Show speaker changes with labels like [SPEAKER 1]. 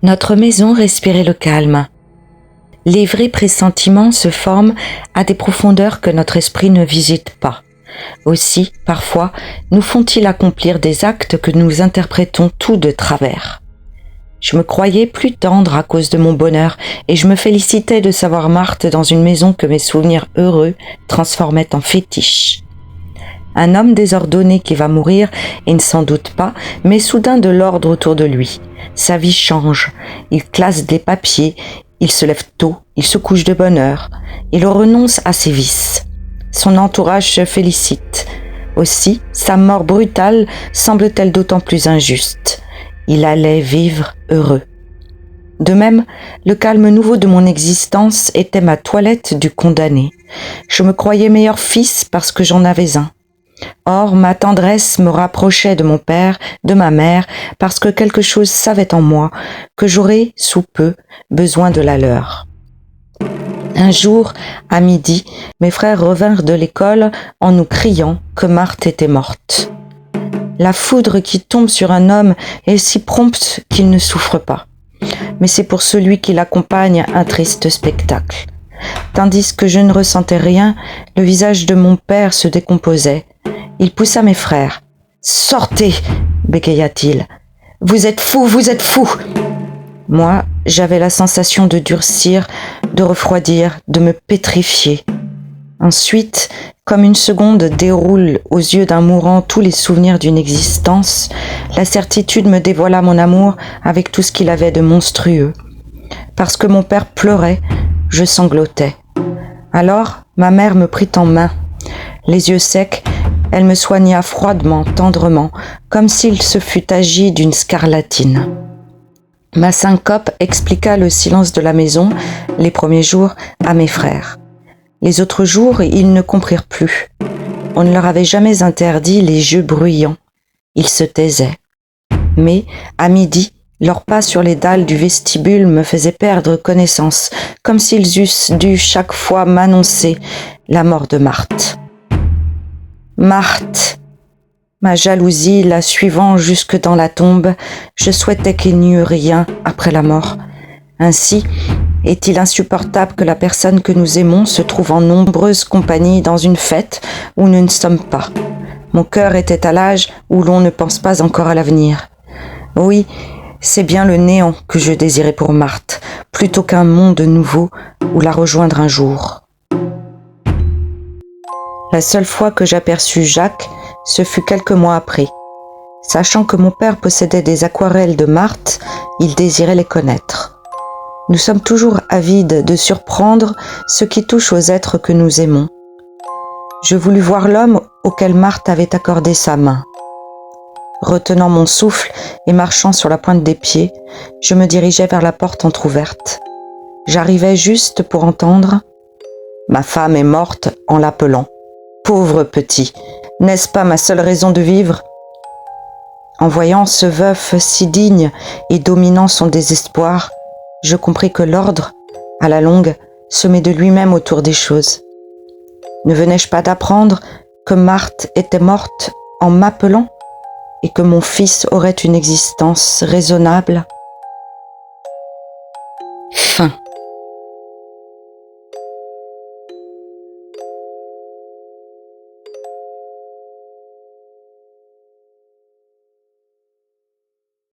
[SPEAKER 1] Notre maison respirait le calme. Les vrais pressentiments se forment à des profondeurs que notre esprit ne visite pas. Aussi, parfois, nous font-ils accomplir des actes que nous interprétons tout de travers. Je me croyais plus tendre à cause de mon bonheur et je me félicitais de savoir Marthe dans une maison que mes souvenirs heureux transformaient en fétiche. Un homme désordonné qui va mourir, et ne s'en doute pas, met soudain de l'ordre autour de lui. Sa vie change, il classe des papiers, il se lève tôt, il se couche de bonne heure, il renonce à ses vices. Son entourage se félicite. Aussi, sa mort brutale semble-t-elle d'autant plus injuste. Il allait vivre heureux. De même, le calme nouveau de mon existence était ma toilette du condamné. Je me croyais meilleur fils parce que j'en avais un. Or, ma tendresse me rapprochait de mon père, de ma mère, parce que quelque chose savait en moi que j'aurais, sous peu, besoin de la leur. Un jour, à midi, mes frères revinrent de l'école en nous criant que Marthe était morte. La foudre qui tombe sur un homme est si prompte qu'il ne souffre pas. Mais c'est pour celui qui l'accompagne un triste spectacle. Tandis que je ne ressentais rien, le visage de mon père se décomposait. Il poussa mes frères. « Sortez !» bégaya-t-il. « Vous êtes fous, vous êtes fous !» Moi, j'avais la sensation de durcir, de refroidir, de me pétrifier. Ensuite, comme une seconde déroule aux yeux d'un mourant tous les souvenirs d'une existence, la certitude me dévoila mon amour avec tout ce qu'il avait de monstrueux. Parce que mon père pleurait, je sanglotais. Alors, ma mère me prit en main. Les yeux secs, elle me soigna froidement, tendrement, comme s'il se fût agi d'une scarlatine. Ma syncope expliqua le silence de la maison, les premiers jours, à mes frères. Les autres jours, ils ne comprirent plus. On ne leur avait jamais interdit les yeux bruyants. Ils se taisaient. Mais, à midi, leurs pas sur les dalles du vestibule me faisaient perdre connaissance, comme s'ils eussent dû chaque fois m'annoncer la mort de Marthe. Marthe! Ma jalousie la suivant jusque dans la tombe, je souhaitais qu'il n'y eût rien après la mort. Ainsi, est-il insupportable que la personne que nous aimons se trouve en nombreuse compagnie dans une fête où nous ne sommes pas. Mon cœur était à l'âge où l'on ne pense pas encore à l'avenir. Oui, c'est bien le néant que je désirais pour Marthe, plutôt qu'un monde nouveau où la rejoindre un jour. La seule fois que j'aperçus Jacques, ce fut quelques mois après. Sachant que mon père possédait des aquarelles de Marthe, il désirait les connaître. Nous sommes toujours avides de surprendre ce qui touche aux êtres que nous aimons. Je voulus voir l'homme auquel Marthe avait accordé sa main. Retenant mon souffle et marchant sur la pointe des pieds, je me dirigeais vers la porte entr'ouverte. J'arrivais juste pour entendre « Ma femme est morte en l'appelant. Pauvre petit, n'est-ce pas ma seule raison de vivre ?» En voyant ce veuf si digne et dominant son désespoir, je compris que l'ordre, à la longue, se met de lui-même autour des choses. Ne venais-je pas d'apprendre que Marthe était morte en m'appelant et que mon fils aurait une existence raisonnable ? Fin.